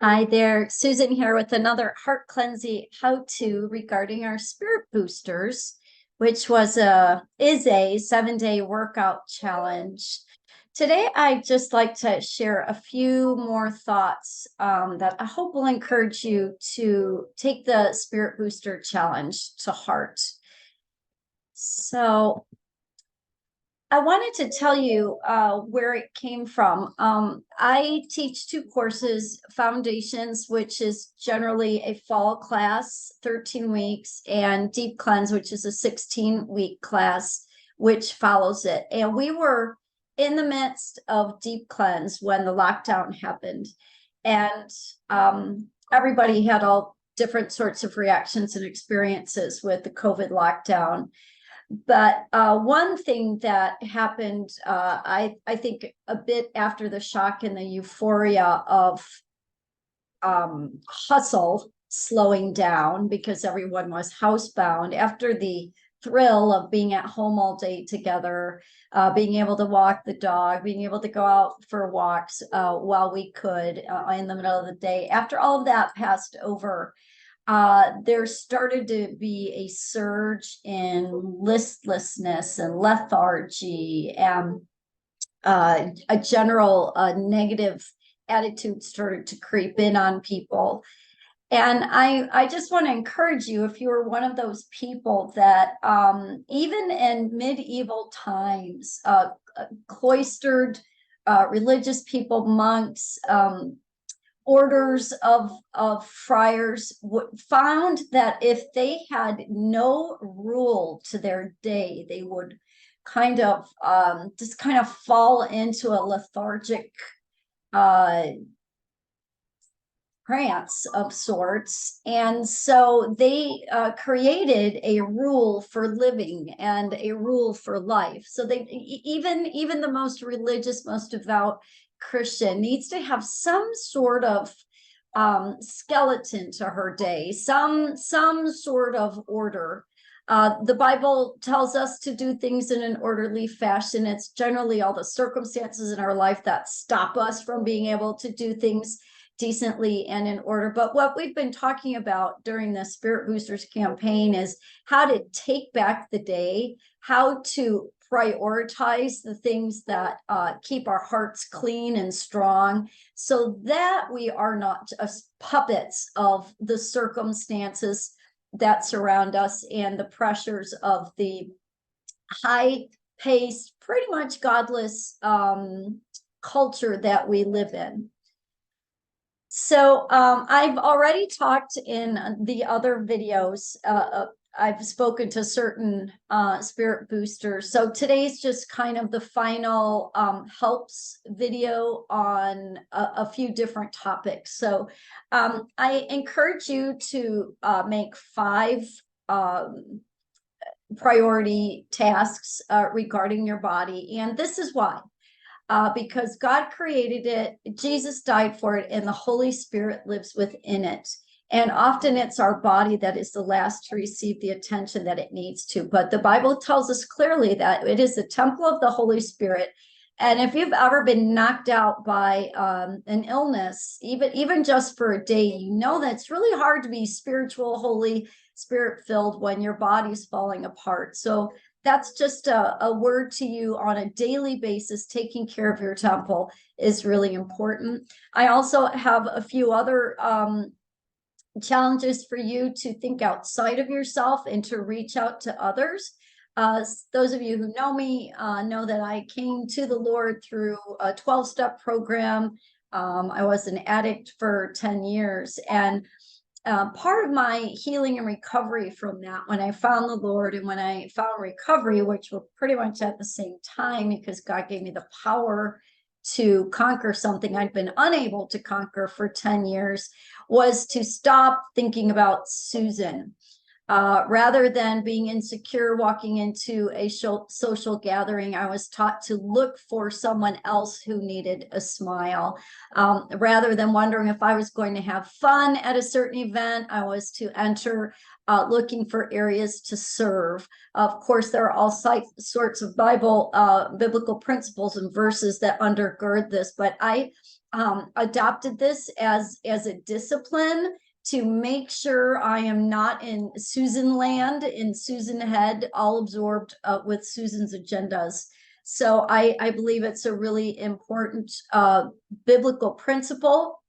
Hi there, Susan here with another heart cleansing how-to regarding our spirit boosters, which is a 7-day workout challenge. Today, I'd just like to share a few more thoughts that I hope will encourage you to take the spirit booster challenge to heart. So I wanted to tell you where it came from. I teach two courses, Foundations, which is generally a fall class, 13 weeks, and Deep Cleanse, which is a 16-week class, which follows it. And we were in the midst of Deep Cleanse when the lockdown happened. And everybody had all different sorts of reactions and experiences with the COVID lockdown. But one thing that happened, I think a bit after the shock and the euphoria of hustle slowing down because everyone was housebound, after the thrill of being at home all day together, being able to walk the dog, being able to go out for walks while we could in the middle of the day. After all of that passed over, there started to be a surge in listlessness and lethargy, and a general negative attitude started to creep in on people. And I just want to encourage you, if you are one of those people that even in medieval times, cloistered religious people, monks, orders of friars found that if they had no rule to their day, they would kind of just kind of fall into a lethargic trance of sorts. And so they created a rule for living and a rule for life. So they even the most religious, most devout Christian needs to have some sort of skeleton to her day, some sort of order. The Bible tells us to do things in an orderly fashion. It's generally all the circumstances in our life that stop us from being able to do things decently and in order. But what we've been talking about during the Spirit Boosters campaign is how to take back the day, how to prioritize the things that keep our hearts clean and strong, so that we are not just puppets of the circumstances that surround us and the pressures of the high-paced, pretty much godless culture that we live in. So I've already talked in the other videos. I've spoken to certain spirit boosters. So today's just kind of the final helps video on a few different topics. So I encourage you to make 5 priority tasks regarding your body. And this is why. Because God created it, Jesus died for it, and the Holy Spirit lives within it. And often it's our body that is the last to receive the attention that it needs to. But the Bible tells us clearly that it is the temple of the Holy Spirit. And if you've ever been knocked out by an illness, even just for a day, you know that it's really hard to be spiritual, holy, spirit-filled when your body's falling apart. So that's just a word to you on a daily basis. Taking care of your temple is really important. I also have a few other challenges for you to think outside of yourself and to reach out to others. Those of you who know me know that I came to the Lord through a 12-step program. I was an addict for 10 years, and part of my healing and recovery from that, when I found the Lord and when I found recovery, which were pretty much at the same time, because God gave me the power to conquer something I'd been unable to conquer for 10 years, was to stop thinking about Susan. Rather than being insecure walking into a social gathering, I was taught to look for someone else who needed a smile. Rather than wondering if I was going to have fun at a certain event, I was to enter looking for areas to serve. Of course, there are all sorts of biblical principles and verses that undergird this, but I adopted this as a discipline to make sure I am not in Susan land, in Susan head, all absorbed with Susan's agendas. So I believe it's a really important biblical principle.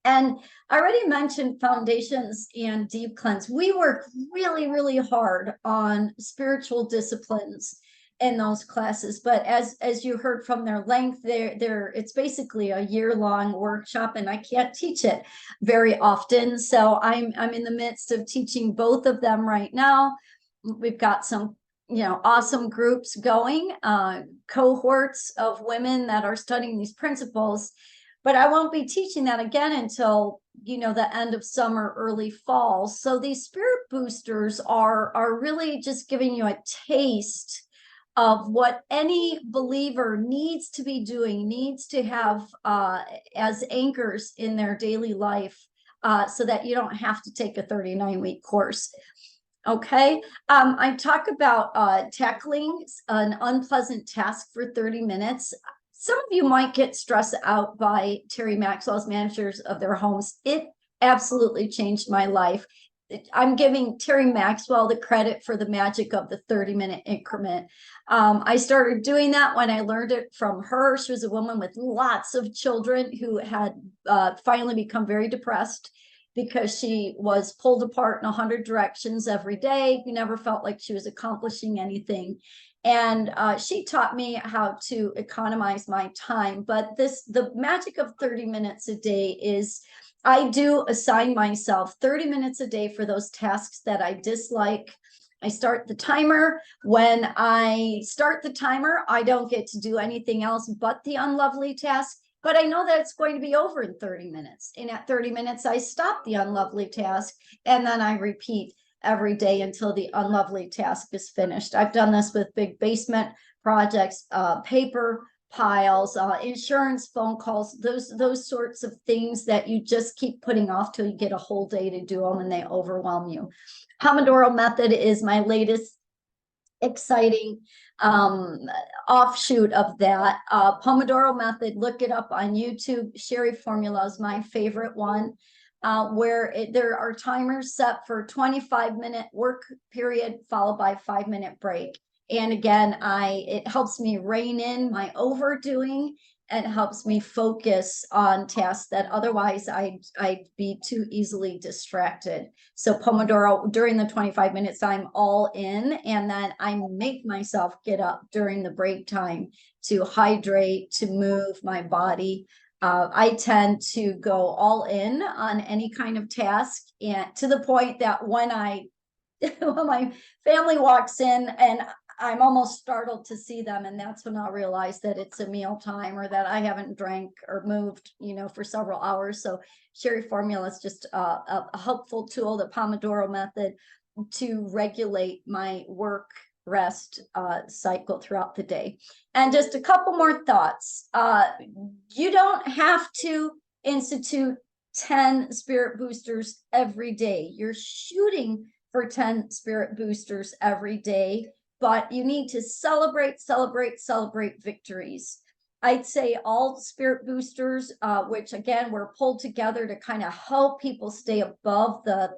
And I already mentioned foundations and deep cleanse. We work really, really hard on spiritual disciplines in those classes, but as you heard from their length, it's basically a year-long workshop, and I can't teach it very often. So I'm in the midst of teaching both of them right now. We've got some awesome groups going, cohorts of women that are studying these principles, but I won't be teaching that again until the end of summer, early fall. So these spirit boosters are really just giving you a taste of what any believer needs to be doing, needs to have as anchors in their daily life, so that you don't have to take a 39-week course. Okay, I talk about tackling an unpleasant task for 30 minutes. Some of you might get stressed out by Terry Maxwell's Managers of Their Homes. It absolutely changed my life. I'm giving Terry Maxwell the credit for the magic of the 30-minute increment. I started doing that when I learned it from her. She was a woman with lots of children who had finally become very depressed because she was pulled apart in 100 directions every day. She never felt like she was accomplishing anything. And she taught me how to economize my time. But the magic of 30 minutes a day is I do assign myself 30 minutes a day for those tasks that I dislike. I start the timer. When I start the timer, I don't get to do anything else but the unlovely task, but I know that it's going to be over in 30 minutes. And at 30 minutes, I stop the unlovely task, and then I repeat every day until the unlovely task is finished. I've done this with big basement projects, paper piles, insurance phone calls, those sorts of things that you just keep putting off till you get a whole day to do them and they overwhelm you. Pomodoro method is my latest exciting offshoot of that. Pomodoro method, look it up on YouTube. Sherry formula is my favorite one, where there are timers set for 25-minute work period followed by 5-minute break. And again, it helps me rein in my overdoing and helps me focus on tasks that otherwise I'd be too easily distracted. So Pomodoro, during the 25 minutes, I'm all in, and then I make myself get up during the break time to hydrate, to move my body. I tend to go all in on any kind of task, and to the point that when my family walks in and I'm almost startled to see them, and that's when I'll realize that it's a meal time or that I haven't drank or moved, for several hours. So Sherry formula is just a helpful tool, the Pomodoro method, to regulate my work rest cycle throughout the day. And just a couple more thoughts. You don't have to institute 10 spirit boosters every day. You're shooting for 10 spirit boosters every day, but you need to celebrate victories. I'd say all spirit boosters, which again, were pulled together to kind of help people stay above the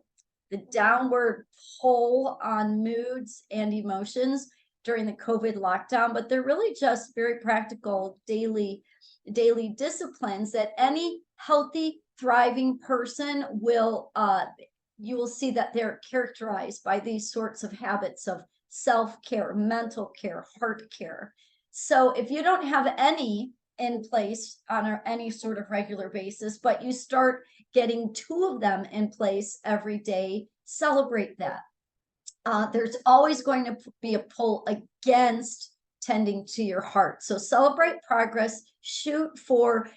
downward pull on moods and emotions during the COVID lockdown, but they're really just very practical daily disciplines that any healthy, thriving person will, you will see that they're characterized by these sorts of habits of self-care, mental care, heart care. So if you don't have any in place on any sort of regular basis, but you start getting 2 of them in place every day, celebrate that. There's always going to be a pull against tending to your heart. So celebrate progress, shoot for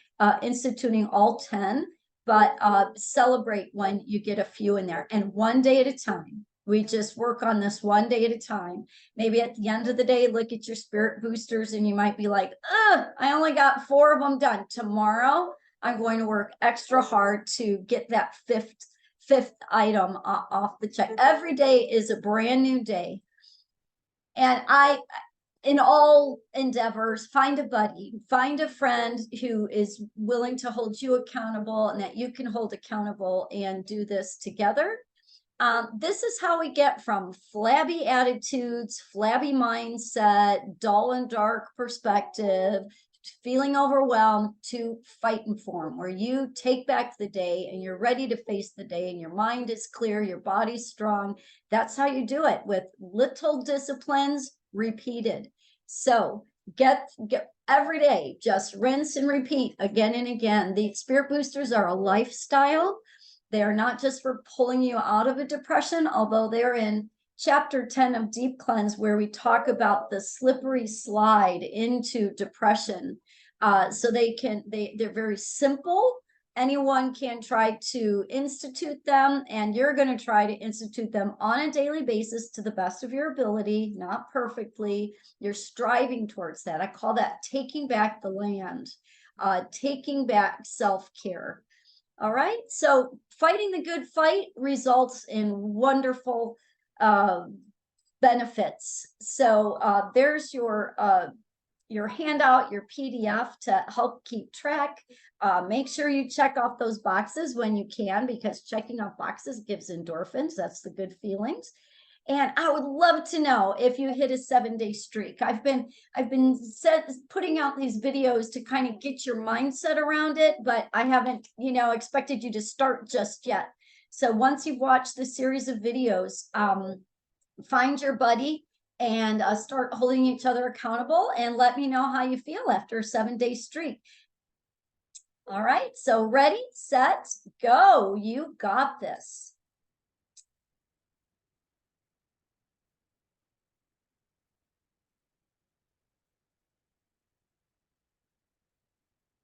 instituting all 10, but celebrate when you get a few in there, and one day at a time. We just work on this one day at a time. Maybe at the end of the day, look at your spirit boosters and you might be like, I only got 4 of them done. Tomorrow, I'm going to work extra hard to get that fifth item off the check. Every day is a brand new day. And in all endeavors, find a buddy, find a friend who is willing to hold you accountable and that you can hold accountable and do this together. This is how we get from flabby attitudes, flabby mindset, dull and dark perspective, feeling overwhelmed, to fight and form, where you take back the day and you're ready to face the day and your mind is clear, your body's strong. That's how you do it, with little disciplines repeated. So get every day, just rinse and repeat again and again. The spirit boosters are a lifestyle. They are not just for pulling you out of a depression, although they're in chapter 10 of Deep Cleanse, where we talk about the slippery slide into depression. So they're very simple. Anyone can try to institute them, and you're going to try to institute them on a daily basis to the best of your ability, not perfectly. You're striving towards that. I call that taking back the land, taking back self-care. All right, so fighting the good fight results in wonderful benefits. So there's your handout, your PDF to help keep track. Make sure you check off those boxes when you can, because checking off boxes gives endorphins. That's the good feelings. And I would love to know if you hit a 7-day streak. I've been putting out these videos to kind of get your mindset around it, but I haven't, expected you to start just yet. So once you've watched the series of videos, find your buddy and start holding each other accountable, and let me know how you feel after a 7-day streak. All right, so ready, set, go. You got this.